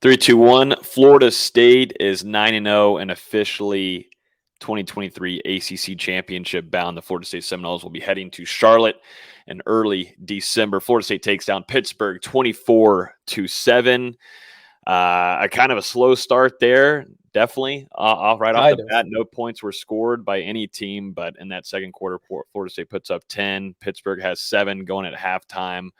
3, 2, 1. Florida State is 9-0 and officially 2023 ACC championship bound. The Florida State Seminoles will be heading to Charlotte in early December. Florida State takes down Pittsburgh 24-7. A kind of a slow start there, definitely. Right off the bat, no points were scored by any team, but in that second quarter, Florida State puts up 10. Pittsburgh has 7 going at halftime.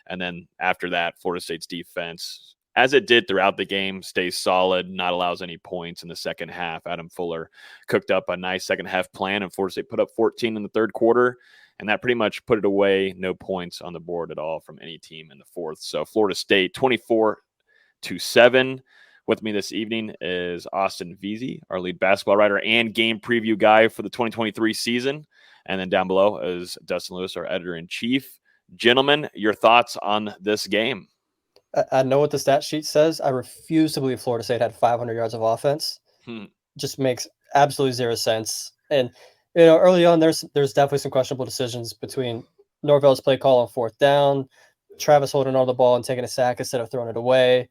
And then after that, Florida State's defense, as it did throughout the game, stays solid, not allows any points in the second half. Adam Fuller cooked up a nice second half plan, and Florida State put up 14 in the third quarter, and that pretty much put it away. No points on the board at all from any team in the fourth. So Florida State 24-7. With me this evening is Austin Veazey, our lead basketball writer and game preview guy for the 2023 season. And then down below is Dustin Lewis, our editor-in-chief. Gentlemen, your thoughts on this game? I know what the stat sheet says. I refuse to believe Florida State had 500 yards of offense. Just makes absolutely zero sense. And, early on, there's definitely some questionable decisions between Norvell's play call on fourth down, Travis holding on the ball and taking a sack instead of throwing it away,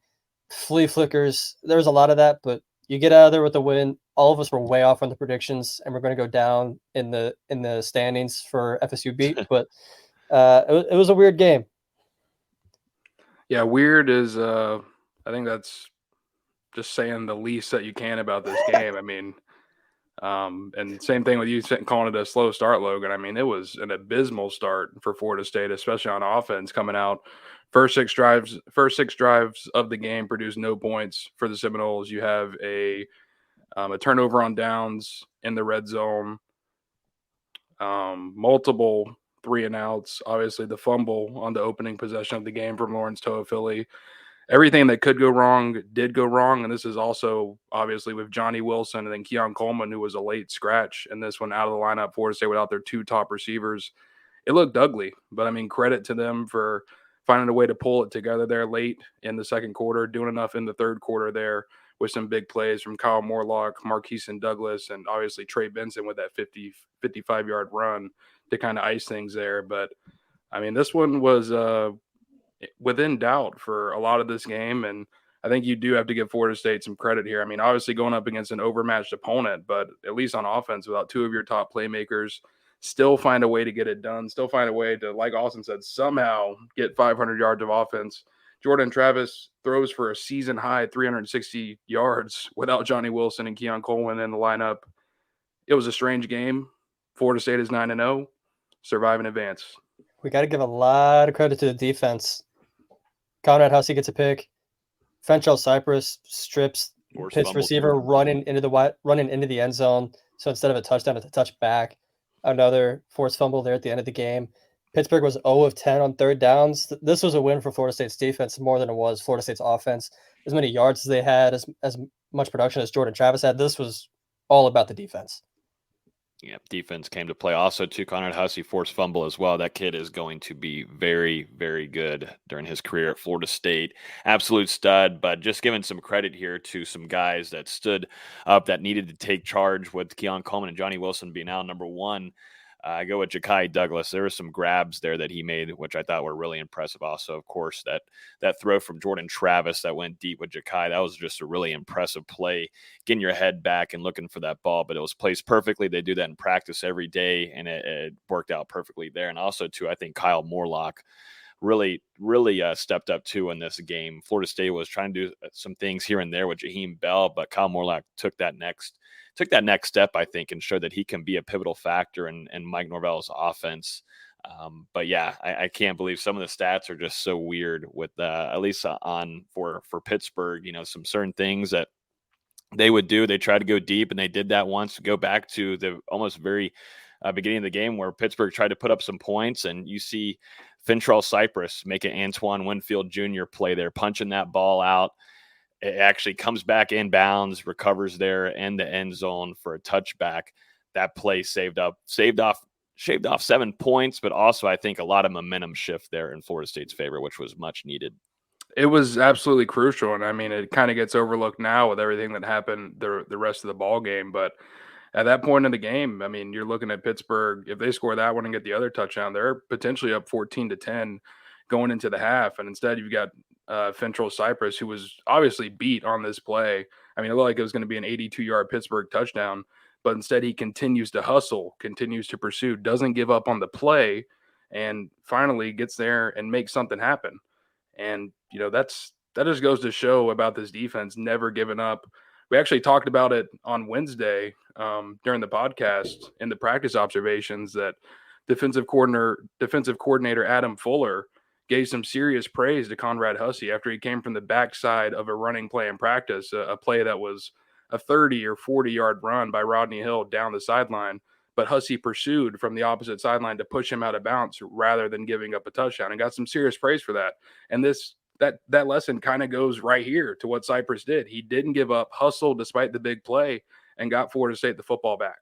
flea flickers. There's a lot of that, but you get out of there with the win. All of us were way off on the predictions, and we're going to go down in the standings for FSU beat. But it was a weird game. Yeah, weird is I think that's just saying the least that you can about this game. I mean, and same thing with you calling it a slow start, Logan. I mean, it was an abysmal start for Florida State, especially on offense coming out. First six drives of the game produced no points for the Seminoles. You have a turnover on downs in the red zone, multiple 3-and-outs, obviously the fumble on the opening possession of the game from Lawrence Toafili. Everything that could go wrong did go wrong, and this is also obviously with Johnny Wilson and then Keon Coleman, who was a late scratch, and this one out of the lineup. Florida State without their 2 top receivers. It looked ugly, but I mean, credit to them for finding a way to pull it together there late in the second quarter, doing enough in the third quarter there with some big plays from Kyle Morlock, Marquise Douglas, and obviously Trey Benson with that 55-yard run to kind of ice things there. But, I mean, this one was within doubt for a lot of this game, and I think you do have to give Florida State some credit here. I mean, obviously going up against an overmatched opponent, but at least on offense, without 2 of your top playmakers, still find a way to get it done, still find a way to, like Austin said, somehow get 500 yards of offense. Jordan Travis throws for a season-high 360 yards without Johnny Wilson and Keon Coleman in the lineup. It was a strange game. Florida State is 9-0. Survive in advance. We got to give a lot of credit to the defense. Conrad Hussey gets a pick. Fentrell Cypress strips Pitt's receiver running into the end zone. So instead of a touchdown, it's a touchback. Another forced fumble there at the end of the game. Pittsburgh was 0 of 10 on third downs. This was a win for Florida State's defense more than it was Florida State's offense. As many yards as they had, as much production as Jordan Travis had, this was all about the defense. Yeah, defense came to play. Also, too, Conrad Hussey forced fumble as well. That kid is going to be very, very good during his career at Florida State. Absolute stud, but just giving some credit here to some guys that stood up, that needed to take charge with Keon Coleman and Johnny Wilson being out number 1. I go with Ja'Kai Douglas. There were some grabs there that he made, which I thought were really impressive. Also, of course, that throw from Jordan Travis that went deep with Ja'Kai, that was just a really impressive play, getting your head back and looking for that ball. But it was placed perfectly. They do that in practice every day, and it worked out perfectly there. And also, too, I think Kyle Morlock really stepped up, too, in this game. Florida State was trying to do some things here and there with Jaheim Bell, but Kyle Morlock took that next step, I think, and showed that he can be a pivotal factor in Mike Norvell's offense. But yeah, I can't believe some of the stats are just so weird with at least for Pittsburgh, some certain things that they would do. They tried to go deep, and they did that once. Go back to the almost very beginning of the game where Pittsburgh tried to put up some points, and you see Fentrell Cypress make an Antoine Winfield Jr. play there, punching that ball out. It actually comes back inbounds, recovers there in the end zone for a touchback. That play shaved off 7 points, but also I think a lot of momentum shift there in Florida State's favor, which was much needed. It was absolutely crucial, and I mean, it kind of gets overlooked now with everything that happened the rest of the ball game. But at that point in the game, I mean, you're looking at Pittsburgh. If they score that one and get the other touchdown, they're potentially up 14-10 going into the half, and instead you've got Fentrell Cypress, who was obviously beat on this play. I mean, it looked like it was going to be an 82-yard Pittsburgh touchdown, but instead he continues to hustle, continues to pursue, doesn't give up on the play, and finally gets there and makes something happen. And, that just goes to show about this defense never giving up. We actually talked about it on Wednesday during the podcast in the practice observations that defensive coordinator Adam Fuller gave some serious praise to Conrad Hussey after he came from the backside of a running play in practice, a play that was a 30 or 40-yard run by Rodney Hill down the sideline. But Hussey pursued from the opposite sideline to push him out of bounds rather than giving up a touchdown, and got some serious praise for that. And that lesson kind of goes right here to what Cypress did. He didn't give up, hustled despite the big play, and got Florida State the football back.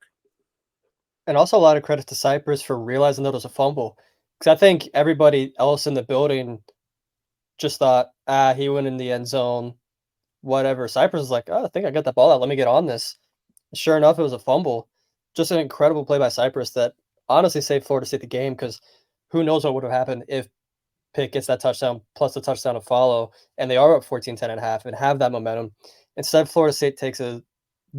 And also a lot of credit to Cypress for realizing that it was a fumble. Because I think everybody else in the building just thought, he went in the end zone, whatever. Cypress was like, I think I got that ball out. Let me get on this. Sure enough, it was a fumble. Just an incredible play by Cypress that honestly saved Florida State the game, because who knows what would have happened if Pitt gets that touchdown plus the touchdown to follow, and they are up 14-10 and a half and have that momentum. Instead, Florida State takes a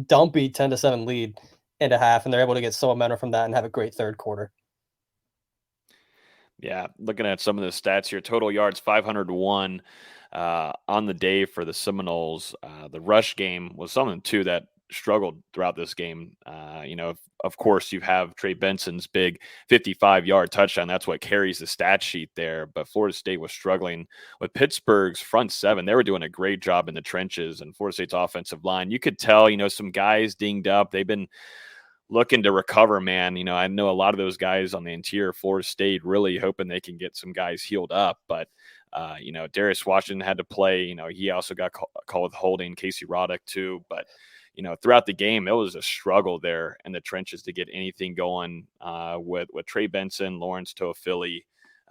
dumpy 10-7 lead into half, and they're able to get some momentum from that and have a great third quarter. Yeah, looking at some of the stats here, total yards 501 on the day for the Seminoles. The rush game was something too that struggled throughout this game. Of course, you have Trey Benson's big 55-yard touchdown. That's what carries the stat sheet there. But Florida State was struggling with Pittsburgh's front seven. They were doing a great job in the trenches, and Florida State's offensive line, you could tell, some guys dinged up. They've been looking to recover, man. I know a lot of those guys on the interior Florida State really hoping they can get some guys healed up. But, Darius Washington had to play. He also got called with holding, Casey Roddick too. But, throughout the game, it was a struggle there in the trenches to get anything going with Trey Benson, Lawrence Toafili,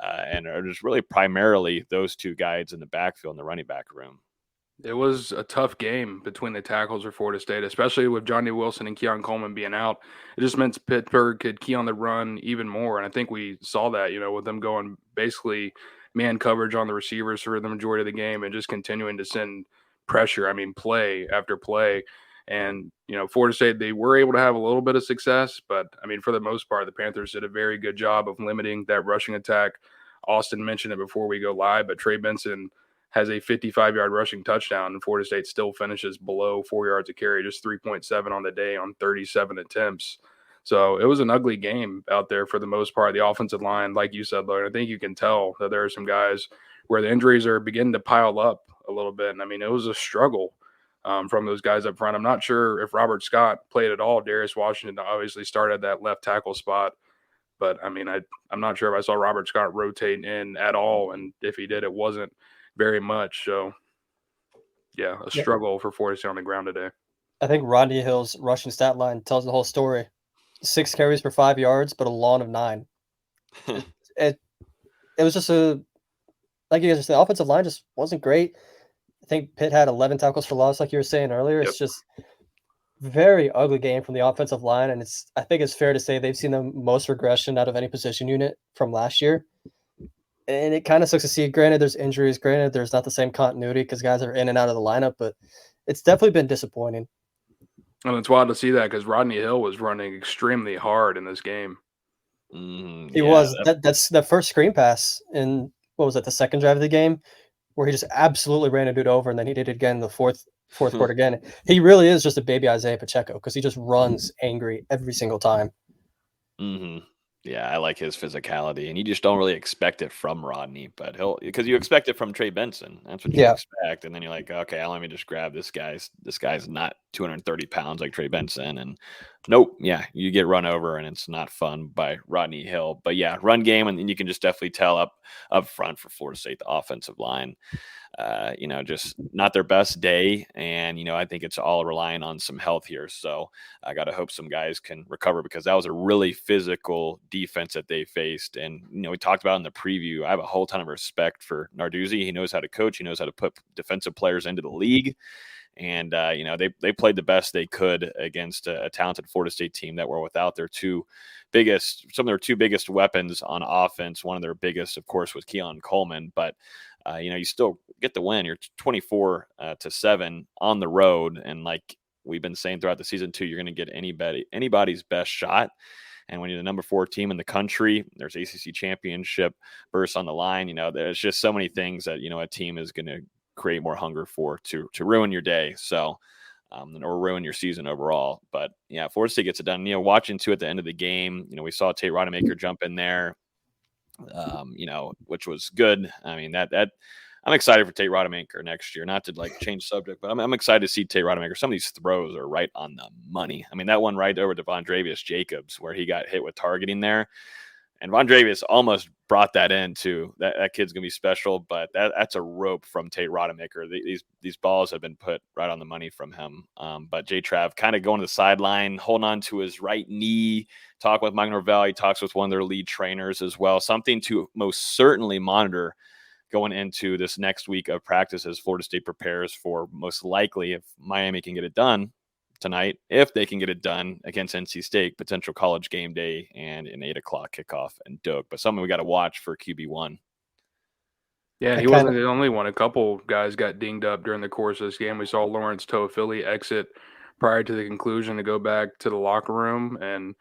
and it was really primarily those two guys in the backfield in the running back room. It was a tough game between the tackles for Florida State, especially with Johnny Wilson and Keon Coleman being out. It just meant Pittsburgh could key on the run even more, and I think we saw that, with them going basically man coverage on the receivers for the majority of the game and just continuing to send pressure, play after play. And, Florida State, they were able to have a little bit of success, but, for the most part, the Panthers did a very good job of limiting that rushing attack. Austin mentioned it before we go live, but Trey Benson has a 55-yard rushing touchdown, and Florida State still finishes below 4 yards a carry, just 3.7 on the day on 37 attempts. So it was an ugly game out there for the most part. The offensive line, like you said, Logan, I think you can tell that there are some guys where the injuries are beginning to pile up a little bit. And, it was a struggle from those guys up front. I'm not sure if Robert Scott played at all. Darius Washington obviously started that left tackle spot. But, I'm not sure if I saw Robert Scott rotate in at all. And if he did, it wasn't very much. So, yeah, a struggle for Florida State on the ground today. I think Rodney Hill's rushing stat line tells the whole story. 6 carries for 5 yards, but a lawn of 9. it was just like you guys said, the offensive line just wasn't great. I think Pitt had 11 tackles for loss, like you were saying earlier. Yep. It's just very ugly game from the offensive line, and I think it's fair to say they've seen the most regression out of any position unit from last year. And it kind of sucks to see. Granted, there's injuries. Granted, there's not the same continuity because guys are in and out of the lineup, but it's definitely been disappointing. And it's wild to see that because Rodney Hill was running extremely hard in this game. He was. That's the first screen pass in, what was it, the second drive of the game, where he just absolutely ran a dude over, and then he did it again in the fourth quarter again. He really is just a baby Isaiah Pacheco because he just runs angry every single time. Mm-hmm. Yeah, I like his physicality, and you just don't really expect it from Rodney, but because you expect it from Trey Benson. That's what you expect, and then you're like, okay, let me just grab this guy's not 230 pounds like Trey Benson, and nope, yeah, you get run over, and it's not fun by Rodney Hill. But yeah, run game, and you can just definitely tell up front for Florida State, the offensive line. Just not their best day. And, I think it's all relying on some health here. So I got to hope some guys can recover because that was a really physical defense that they faced. And, we talked about in the preview, I have a whole ton of respect for Narduzzi. He knows how to coach. He knows how to put defensive players into the league. And, they played the best they could against a talented Florida State team that were without some of their two biggest weapons on offense. One of their biggest, of course, was Keon Coleman. But you still get the win. You're 24-7 on the road, and like we've been saying throughout the season too, you're going to get anybody's best shot. And when you're the number 4 team in the country, there's ACC championship bursts on the line. There's just so many things that a team is going to create more hunger for to ruin your day. So. Or ruin your season overall. But yeah, Florida State gets it done. Watching too at the end of the game, we saw Tate Rodemaker jump in there, which was good. I mean, that I'm excited for Tate Rodemaker next year. Not to like change subject, but I'm excited to see Tate Rodemaker. Some of these throws are right on the money. I mean, that one right over to Vondravius Jacobs where he got hit with targeting there. And Vondravius almost brought that in too. That kid's gonna be special, but that's a rope from Tate Rodemaker. These balls have been put right on the money from him. But J Trav kind of going to the sideline, holding on to his right knee, talking with Mike Norvell. He talks with one of their lead trainers as well. Something to most certainly monitor going into this next week of practice as Florida State prepares for most likely, if Miami can get it done tonight, if they can get it done against NC State, potential college game day and an 8:00 kickoff in Doak. But something we got to watch for QB1. Yeah, and he wasn't the only one. A couple guys got dinged up during the course of this game. We saw Lawrence Toafili exit prior to the conclusion to go back to the locker room. And,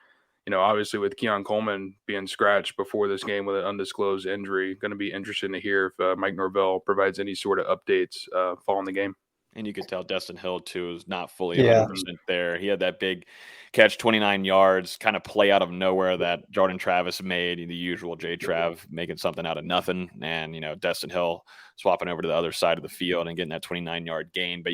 obviously with Keon Coleman being scratched before this game with an undisclosed injury, going to be interesting to hear if Mike Norvell provides any sort of updates following the game. And you could tell Dustin Hill, too, is not fully 100% there. He had that big catch, 29 yards, kind of play out of nowhere that Jordan Travis made, the usual J-Trav making something out of nothing. And, Dustin Hill swapping over to the other side of the field and getting that 29-yard gain. But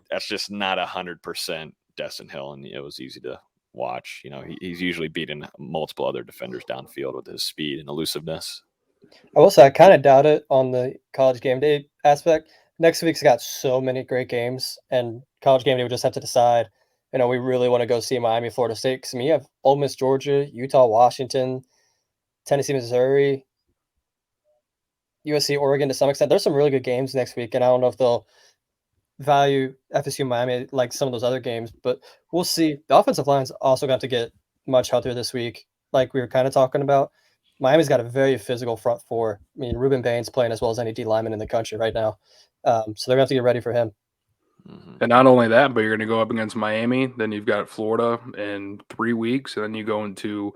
that's just not 100% Dustin Hill, and it was easy to watch. He's usually beating multiple other defenders downfield with his speed and elusiveness. I will say I kind of doubt it on the college game day aspect. Next week's got so many great games, and college game day we just have to decide, we really want to go see Miami, Florida State. Because you have Ole Miss, Georgia, Utah, Washington, Tennessee, Missouri, USC, Oregon to some extent. There's some really good games next week, and I don't know if they'll value FSU, Miami like some of those other games, but we'll see. The offensive line's also going to get much healthier this week, like we were kind of talking about. Miami's got a very physical front four. I mean, Ruben Bain's playing as well as any D lineman in the country right now. So they're going to have to get ready for him. And not only that, but you're going to go up against Miami. Then you've got Florida in 3 weeks. And then you go into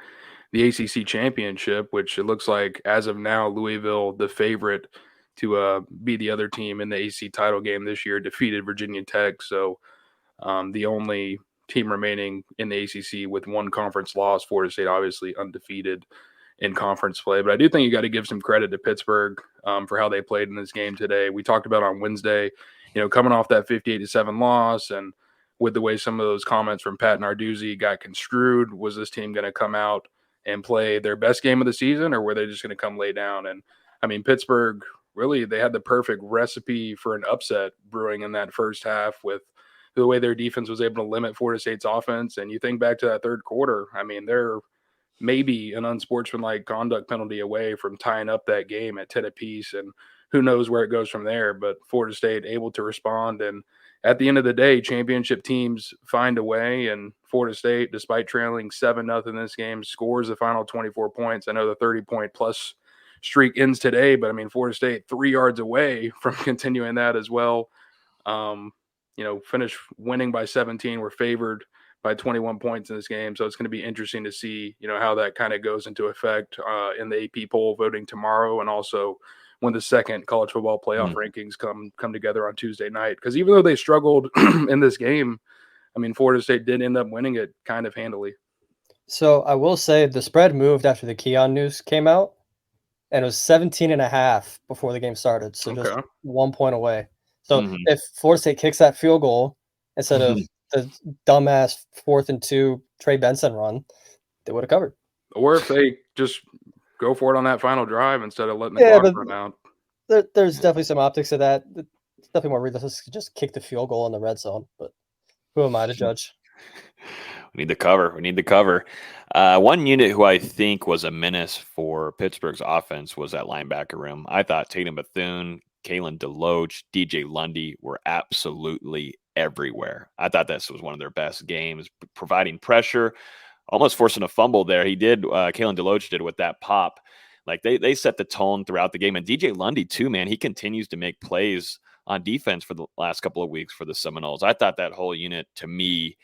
the ACC championship, which it looks like as of now, Louisville, the favorite to be the other team in the ACC title game this year, defeated Virginia Tech. So the only team remaining in the ACC with one conference loss, Florida State obviously undefeated in conference play. But I do think you got to give some credit to Pittsburgh for how they played in this game today. We talked about on Wednesday, coming off that 58-7 loss, and with the way some of those comments from Pat Narduzzi got construed, was this team going to come out and play their best game of the season, or were they just going to come lay down? And I mean, Pittsburgh, really, they had the perfect recipe for an upset brewing in that first half with the way their defense was able to limit Florida State's offense. And you think back to that third quarter, I mean, they're maybe an unsportsmanlike conduct penalty away from tying up that game at 10 apiece, and who knows where it goes from there. But Florida State able to respond, and at the end of the day, championship teams find a way, and Florida State, despite trailing 7-0 in this game, scores the final 24 points. I know the 30-point plus streak ends today, but I mean, Florida State 3 yards away from continuing that as well. Finish winning by 17. We're favored by 21 points in this game. So it's going to be interesting to see, how that kind of goes into effect in the AP poll voting tomorrow, and also when the second college football playoff rankings come together on Tuesday night. Because even though they struggled in this game, I mean, Florida State did end up winning it kind of handily. So I will say the spread moved after the Keon news came out, and it was 17.5 before the game started. So just 1 point away. So if Florida State kicks that field goal instead of the dumbass 4th and 2 Trey Benson run, they would have covered. Or if they just go for it on that final drive instead of letting the clock run out. There's definitely some optics to that. It's definitely more realistic to just kick the field goal in the red zone. But who am I to judge? We need the cover. One unit who I think was a menace for Pittsburgh's offense was that linebacker room. I thought Tatum Bethune, Kalen DeLoach, DJ Lundy were absolutely everywhere. I thought this was one of their best games, providing pressure, almost forcing a fumble there. He did, Kalen DeLoach did with that pop Like they set the tone throughout the game. And DJ Lundy too, man, he continues to make plays on defense for the last couple of weeks for the Seminoles. I thought that whole unit, to me,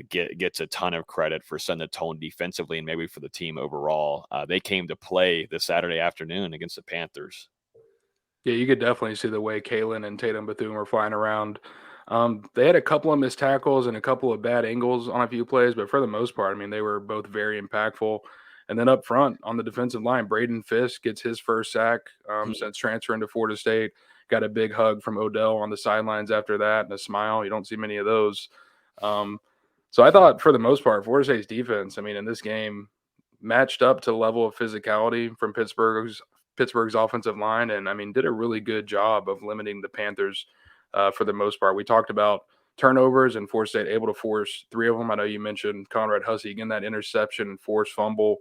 gets a ton of credit for setting the tone defensively and maybe for the team overall. They came to play this Saturday afternoon against the Panthers. Yeah, you could definitely see the way Kalen and Tatum Bethune were flying around. They had a couple of missed tackles and a couple of bad angles on a few plays, but for the most part, I mean, they were both very impactful. And then up front on the defensive line, Braden Fisk gets his first sack since transferring to Florida State. Got a big hug from Odell on the sidelines after that and a smile. You don't see many of those. So I thought for the most part, Florida State's defense, I mean, in this game, matched up to the level of physicality from Pittsburgh's offensive line, and I mean, did a really good job of limiting the Panthers for the most part. We talked about turnovers and Florida State able to force 3 of them. I know you mentioned Conrad Hussey getting that interception and forced fumble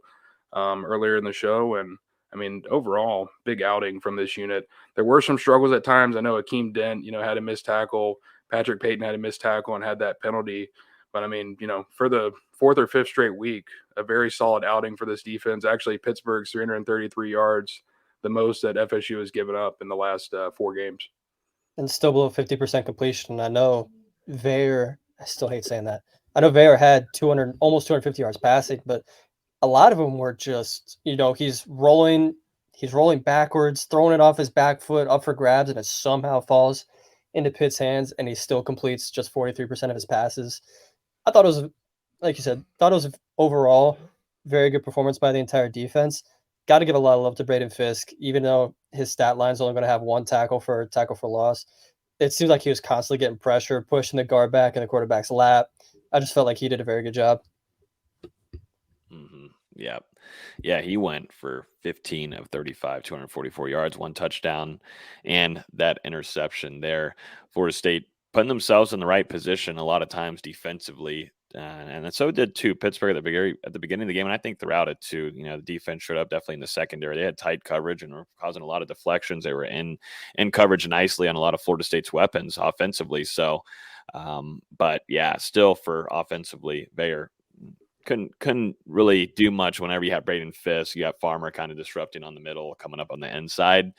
earlier in the show, and I mean, overall, big outing from this unit. There were some struggles at times. I know Akeem Dent, had a missed tackle. Patrick Payton had a missed tackle and had that penalty. But, I mean, for the 4th or 5th straight week, a very solid outing for this defense. Actually, Pittsburgh's 333 yards, the most that FSU has given up in the last 4 games. And still below 50% completion. I know Veyer, I still hate saying that. I know Veyer had almost 250 yards passing, but a lot of them were just, he's rolling backwards, throwing it off his back foot up for grabs, and it somehow falls into Pitt's hands, and he still completes just 43% of his passes. I thought it was, like you said, overall very good performance by the entire defense. Got to give a lot of love to Braden Fisk, even though his stat line is only going to have 1 tackle for loss. It seems like he was constantly getting pressure, pushing the guard back in the quarterback's lap. I just felt like he did a very good job. Mm-hmm. Yeah, he went for 15 of 35, 244 yards, 1 touchdown, and that interception there. Florida State putting themselves in the right position a lot of times defensively. And so did too Pittsburgh at the beginning of the game, and I think throughout it too. The defense showed up definitely in the secondary. They had tight coverage and were causing a lot of deflections. They were in coverage nicely on a lot of Florida State's weapons offensively. So, but yeah, still for offensively, Bayer couldn't really do much whenever you have Braden Fisk. You have Farmer kind of disrupting on the middle, coming up on the inside.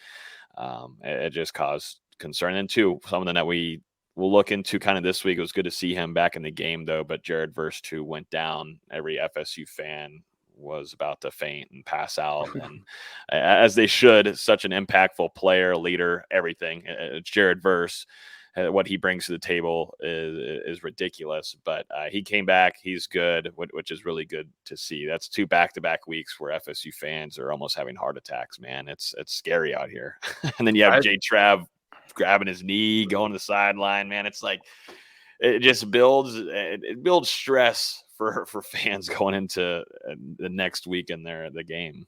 It just caused concern. And two, something that we'll look into kind of this week. It was good to see him back in the game, though. But Jared Verse, who went down, every FSU fan was about to faint and pass out, and as they should. Such an impactful player, leader, everything. It's Jared Verse. What he brings to the table is ridiculous. But he came back. He's good, which is really good to see. That's 2 back-to-back weeks where FSU fans are almost having heart attacks, man. It's scary out here. And then you have Jay Trav grabbing his knee, going to the sideline, man. It's like it just builds stress for fans going into the next week in the game.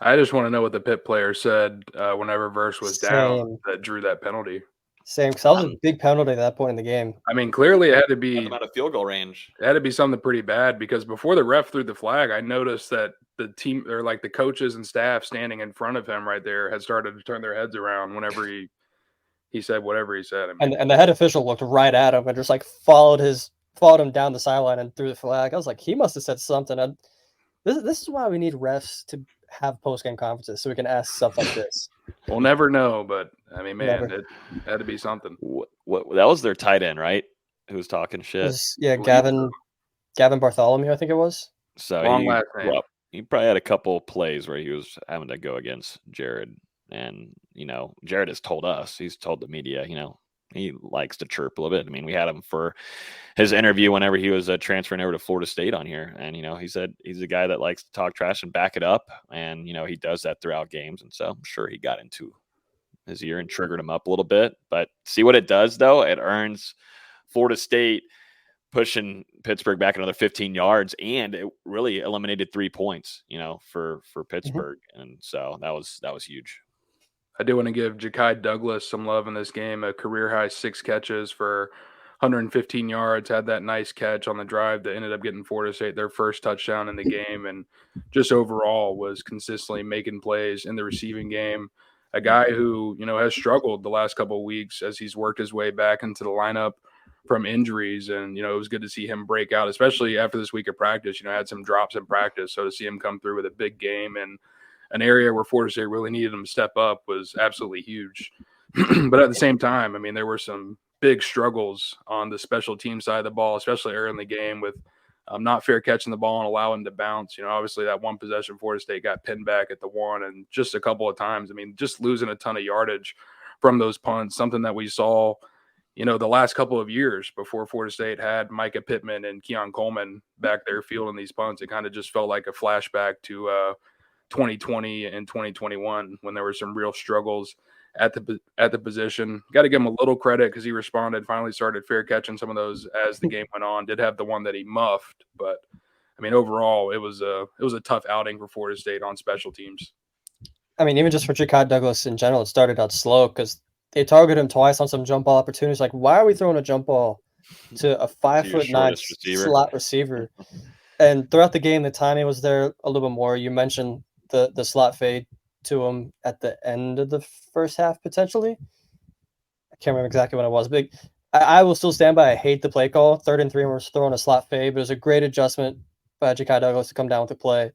I just want to know what the Pitt player said whenever Verse was down that drew that penalty. Same, because that was a big penalty at that point in the game. I mean, clearly it had to be out of field goal range. It had to be something pretty bad, because before the ref threw the flag, I noticed that the team, or like the coaches and staff standing in front of him right there, had started to turn their heads around whenever he said whatever he said. I mean, and the head official looked right at him and just like followed him down the sideline and threw the flag. I was like, he must have said something. This is why we need refs to have post-game conferences, so we can ask stuff like this. We'll never know, but I mean, man, it had to be something. What that was their tight end, right? Who was talking shit? Gavin Bartholomew, I think it was. So long last name. He probably had a couple plays where he was having to go against Jared, and Jared has told us, he's told the media, he likes to chirp a little bit. I mean, we had him for his interview whenever he was transferring over to Florida State on here. And, he said he's a guy that likes to talk trash and back it up. And, he does that throughout games. And so I'm sure he got into his ear and triggered him up a little bit. But see what it does, though? It earns Florida State pushing Pittsburgh back another 15 yards. And it really eliminated 3 points, for Pittsburgh. Mm-hmm. And so that was huge. I do want to give Ja'Kai Douglas some love in this game. A career-high 6 catches for 115 yards. Had that nice catch on the drive that ended up getting Florida State their first touchdown in the game, and just overall was consistently making plays in the receiving game. A guy who, has struggled the last couple of weeks as he's worked his way back into the lineup from injuries. And, it was good to see him break out, especially after this week of practice. Had some drops in practice. So to see him come through with a big game and an area where Florida State really needed him to step up was absolutely huge. But at the same time, I mean, there were some big struggles on the special team side of the ball, especially early in the game with not fair catching the ball and allowing to bounce. You know, obviously that one possession Florida State got pinned back at the 1 and just a couple of times. I mean, just losing a ton of yardage from those punts, something that we saw, you know, the last couple of years before Florida State had Micah Pittman and Keon Coleman back there fielding these punts. It kind of just felt like a flashback to 2020 and 2021 when there were some real struggles at the position. Got to give him a little credit because he responded, finally started fair catching some of those as the game went on. Did have the one that he muffed, but I mean, overall, it was a tough outing for Florida State on special teams. I mean, even just for Ja'Kai Douglas in general, it started out slow because they targeted him twice on some jump ball opportunities. Like, why are we throwing a jump ball to a 5'9" slot receiver? And throughout the game, the timing was there a little bit more. You mentioned the slot fade to him at the end of the first half, potentially. I can't remember exactly what it was, but I will still stand by. I hate the play call. 3rd and 3, and we're throwing a slot fade, but it was a great adjustment by Ja'Kai Douglas to come down with the play.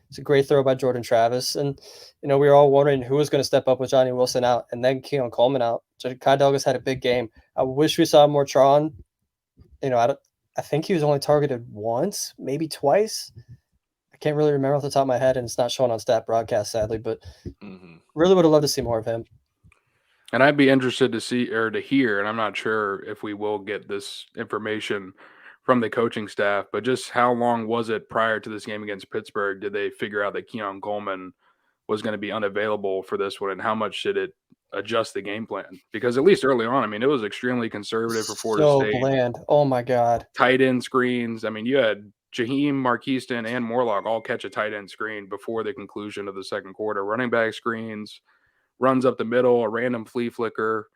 It's a great throw by Jordan Travis. And, you know, we were all wondering who was going to step up with Johnny Wilson out and then Keon Coleman out. Ja'Kai Douglas had a big game. I wish we saw more Tron. You know, I think he was only targeted once, maybe twice. I can't really remember off the top of my head, and it's not shown on stat broadcast, sadly, but really would have loved to see more of him. And I'd be interested to see or to hear, and I'm not sure if we will get this information from the coaching staff, but just how long was it prior to this game against Pittsburgh? Did they figure out that Keon Coleman was going to be unavailable for this one, and how much did it adjust the game plan? Because at least early on, I mean, it was extremely conservative for Florida State. So bland. Oh my God. Tight end screens. I mean, you had Jaheim, Marquiston, and Morlock all catch a tight end screen before the conclusion of the second quarter. Running back screens, runs up the middle, a random flea flicker.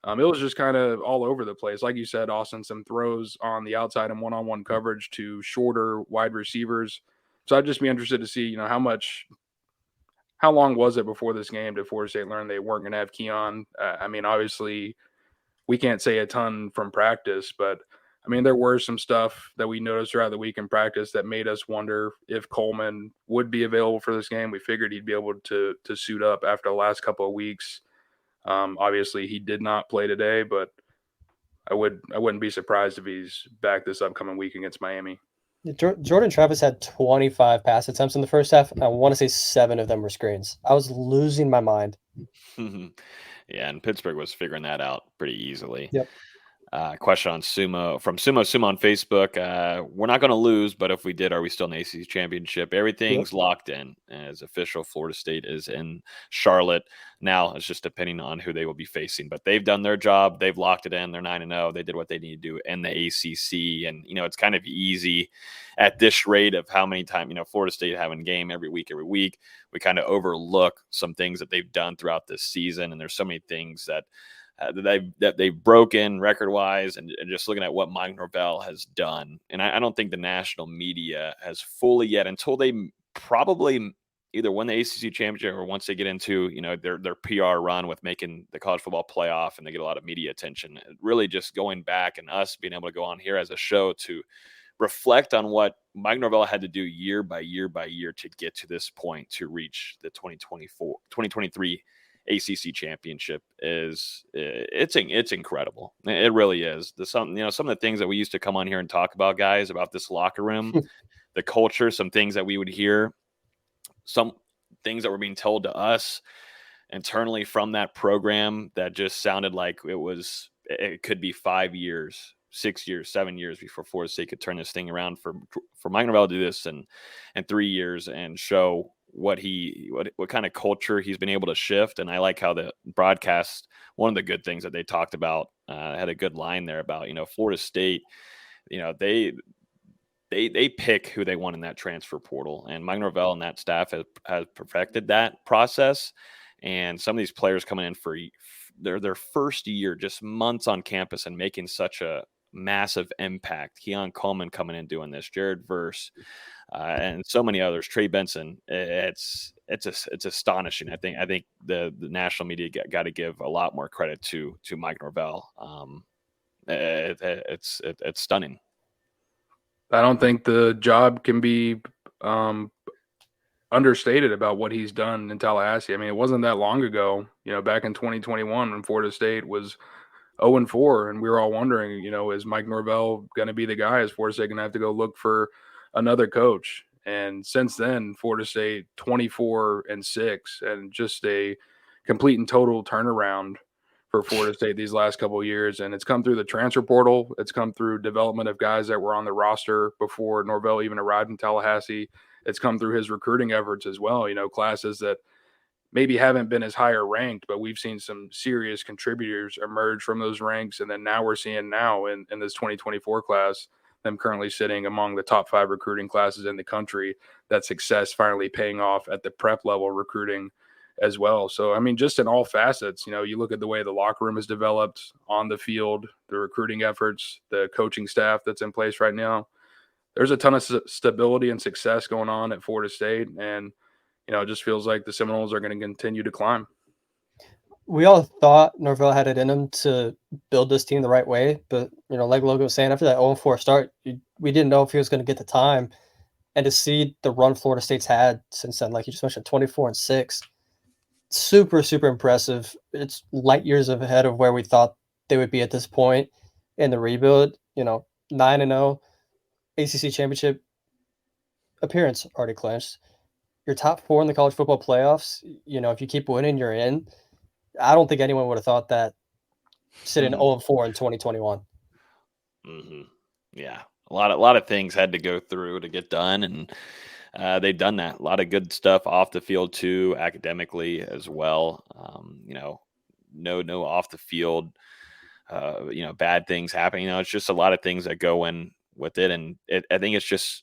It was just kind of all over the place. Like you said, Austin, some throws on the outside and one-on-one coverage to shorter wide receivers. So I'd just be interested to see, you know, how long was it before this game did Florida State learn they weren't going to have Keon? I mean, obviously, we can't say a ton from practice, but I mean, there were some stuff that we noticed throughout the week in practice that made us wonder if Coleman would be available for this game. We figured he'd be able to suit up after the last couple of weeks. Obviously, he did not play today, but I wouldn't be surprised if he's back this upcoming week against Miami. Jordan Travis had 25 pass attempts in the first half, and I want to say 7 of them were screens. I was losing my mind. Yeah, and Pittsburgh was figuring that out pretty easily. Yep. Question on Sumo from Sumo on Facebook. We're not going to lose, but if we did, are we still in the ACC championship? Everything's locked in as official. Florida State is in Charlotte. Now it's just depending on who they will be facing, but they've done their job. They've locked it in. They're 9-0. They did what they need to do in the ACC. And, you know, it's kind of easy at this rate of how many times, you know, Florida State having game every week. We kind of overlook some things that they've done throughout this season. And there's so many things that they've broken record-wise, and just looking at what Mike Norvell has done. And I don't think the national media has fully yet, until they probably either win the ACC championship or once they get into, you know, their PR run with making the college football playoff and they get a lot of media attention. Really just going back and us being able to go on here as a show to reflect on what Mike Norvell had to do year by year by year to get to this point, to reach the 2023 ACC championship it's incredible. It really is. Some of the things that we used to come on here and talk about, guys, about this locker room, the culture, some things that we would hear, some things that were being told to us internally from that program that just sounded like it could be 5 years, 6 years, 7 years before Florida State could turn this thing around. For Mike Norvell to do this in 3 years and show what kind of culture he's been able to shift. And I like how the broadcast, one of the good things that they talked about, had a good line there about, you know, Florida State, you know, they pick who they want in that transfer portal, and Mike Norvell and that staff has perfected that process. And some of these players coming in for their first year, just months on campus, and making such a massive impact. Keon Coleman coming in doing this, Jared Verse, and so many others. Trey Benson. It's astonishing. I think the national media got to give a lot more credit to Mike Norvell. It's stunning. I don't think the job can be understated about what he's done in Tallahassee. I mean, it wasn't that long ago, back in 2021 when Florida State was 0-4, and we were all wondering, is Mike Norvell going to be the guy? Is Florida State going to have to go look for another coach? And since then, Florida State 24-6, and just a complete and total turnaround for Florida State these last couple of years. And it's come through the transfer portal. It's come through development of guys that were on the roster before Norvell even arrived in Tallahassee. It's come through his recruiting efforts as well. Classes that maybe haven't been as higher ranked, but we've seen some serious contributors emerge from those ranks. And then now we're seeing in this 2024 class, them currently sitting among the top 5 recruiting classes in the country, that success finally paying off at the prep level recruiting as well. So, I mean, just in all facets, you look at the way the locker room is developed on the field, the recruiting efforts, the coaching staff that's in place right now. There's a ton of stability and success going on at Florida State. And, it just feels like the Seminoles are going to continue to climb. We all thought Norvell had it in him to build this team the right way. But, like Logan was saying, after that 0-4 start, we didn't know if he was going to get the time. And to see the run Florida State's had since then, like you just mentioned, 24-6, super, super impressive. It's light years ahead of where we thought they would be at this point in the rebuild. 9-0, ACC championship appearance already clinched. You're top 4 in the college football playoffs. If you keep winning, you're in. I don't think anyone would have thought that sitting 0-4 in 2021. Mm-hmm. Yeah, a lot of things had to go through to get done, and they've done that. A lot of good stuff off the field too, academically as well. No off the field, bad things happening. It's just a lot of things that go in with it, and I think it's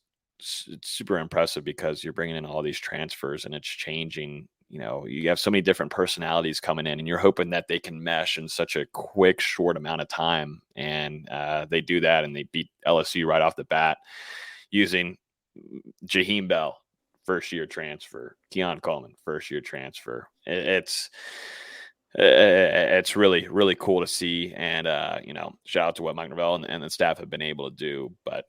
super impressive because you're bringing in all these transfers and it's changing. You have so many different personalities coming in, and you're hoping that they can mesh in such a quick, short amount of time. And they do that, and they beat LSU right off the bat using Jaheim Bell, first-year transfer, Keon Coleman, first-year transfer. It's really, really cool to see. And, shout out to what Mike Norvell and the staff have been able to do. But,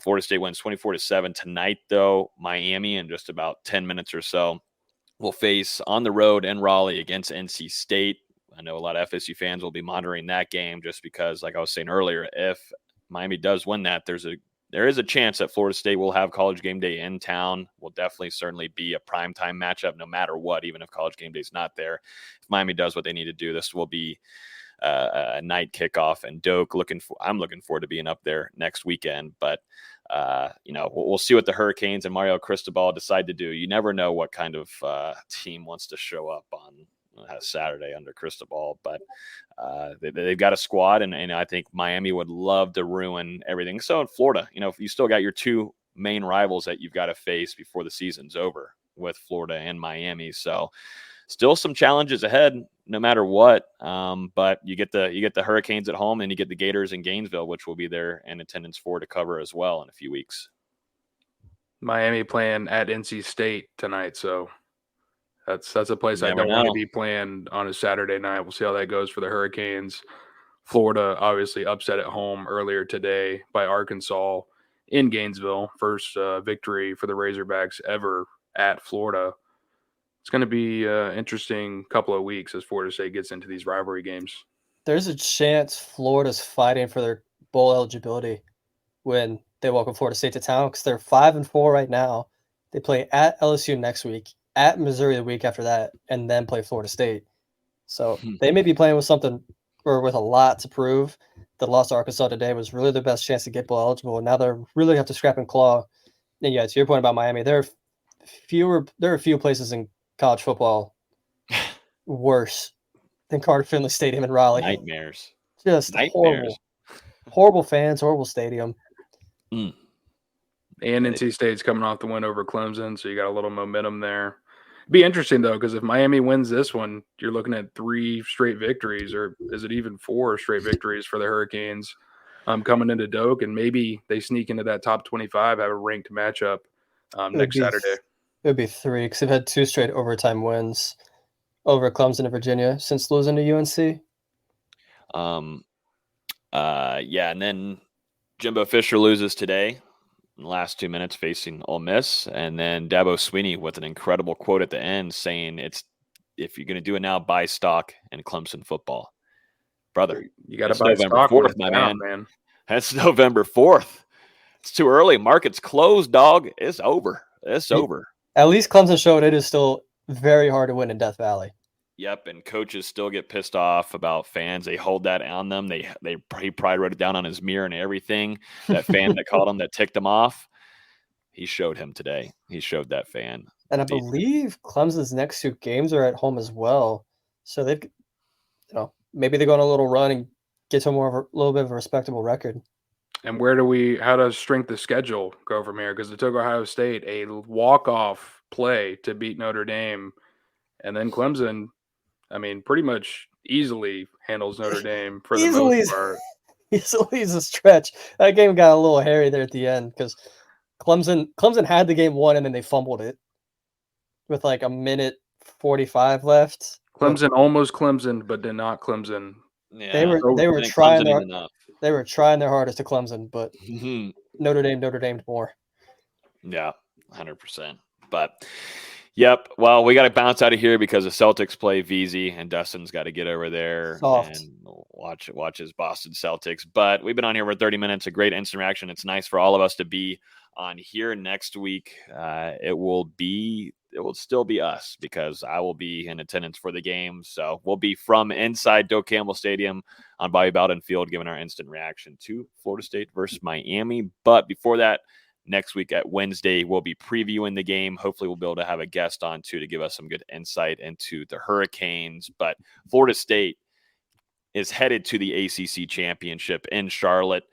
Florida State wins 24-7 tonight, though. Miami, in just about 10 minutes or so, will face on the road in Raleigh against NC State. I know a lot of FSU fans will be monitoring that game just because, like I was saying earlier, if Miami does win that, there is a chance that Florida State will have College Game Day in town. Will certainly be a primetime matchup no matter what, even if College Game Day is not there. If Miami does what they need to do, this will be a night kickoff. And Doak, I'm looking forward to being up there next weekend. But we'll see what the Hurricanes and Mario Cristobal decide to do. You never know what kind of team wants to show up on Saturday under Cristobal, but they've got a squad, and I think Miami would love to ruin everything. So in Florida, you still got your 2 main rivals that you've got to face before the season's over with Florida and Miami. So still some challenges ahead, no matter what. But you get the Hurricanes at home, and you get the Gators in Gainesville, which will be there in attendance for to cover as well in a few weeks. Miami playing at NC State tonight, so that's a place I don't want to be playing on a Saturday night. We'll see how that goes for the Hurricanes. Florida obviously upset at home earlier today by Arkansas in Gainesville. First victory for the Razorbacks ever at Florida. It's going to be an interesting couple of weeks as Florida State gets into these rivalry games. There's a chance Florida's fighting for their bowl eligibility when they welcome Florida State to town, because they're 5-4 right now. They play at LSU next week, at Missouri the week after that, and then play Florida State. So they may be playing with something or with a lot to prove. The loss to Arkansas today was really their best chance to get bowl eligible, and now they're really have to scrap and claw. And to your point about Miami, there are a few places in college football worse than Carter Finley Stadium in Raleigh. Nightmares. Just Nightmares. Horrible fans, horrible stadium. And NC State's coming off the win over Clemson, so you got a little momentum there. Be interesting, though, because if Miami wins this one, you're looking at 3 straight victories, or is it even 4 straight victories for the Hurricanes coming into Doak, and maybe they sneak into that top 25, have a ranked matchup next Saturday. It would be 3 because they've had 2 straight overtime wins over Clemson and Virginia since losing to UNC. And then Jimbo Fisher loses today in the last 2 minutes facing Ole Miss. And then Dabo Swinney with an incredible quote at the end saying, if you're going to do it now, buy stock in Clemson football. Brother, You got to it's buy November stock when 4th, it's my down, man. That's November 4th. It's too early. Market's closed, dog. It's over. It's over. At least Clemson showed it is still very hard to win in Death Valley. Yep, and coaches still get pissed off about fans. They hold that on them. He probably wrote it down on his mirror and everything. That fan that called him, that ticked him off, he showed him today. He showed that fan. And I believe Clemson's next 2 games are at home as well. So they've, maybe they go on a little run and get to a little bit of a respectable record. And how does strength of schedule go from here? Because it took Ohio State a walk-off play to beat Notre Dame. And then Clemson, pretty much easily handles Notre Dame for the most part. Easily is a stretch. That game got a little hairy there at the end because Clemson had the game won and then they fumbled it with like a minute 45 left. Clemson almost Clemson, but did not Clemson. Yeah, they were trying their hardest to Clemson, but Notre Dame more. Yeah, 100%. But yep. Well, we got to bounce out of here because the Celtics play VZ, and Dustin's got to get over there and watch his Boston Celtics. But we've been on here for 30 minutes. A great instant reaction. It's nice for all of us to be on here next week. It will still be us because I will be in attendance for the game. So we'll be from inside Doak Campbell Stadium on Bobby Bowden Field, giving our instant reaction to Florida State versus Miami. But before that, next week at Wednesday, we'll be previewing the game. Hopefully we'll be able to have a guest on too to give us some good insight into the Hurricanes. But Florida State is headed to the ACC championship in Charlotte.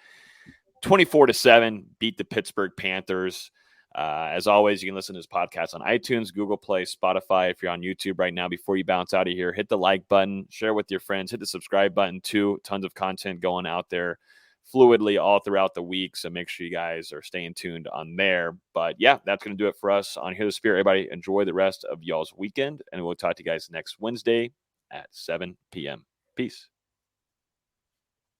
24-7, beat the Pittsburgh Panthers. As always, you can listen to this podcast on iTunes, Google Play, Spotify. If you're on YouTube right now, before you bounce out of here, hit the like button, share with your friends, hit the subscribe button too. Tons of content going out there fluidly all throughout the week. So make sure you guys are staying tuned on there. But yeah, that's going to do it for us on Hear the Spirit. Everybody enjoy the rest of y'all's weekend, and we'll talk to you guys next Wednesday at 7 p.m. Peace.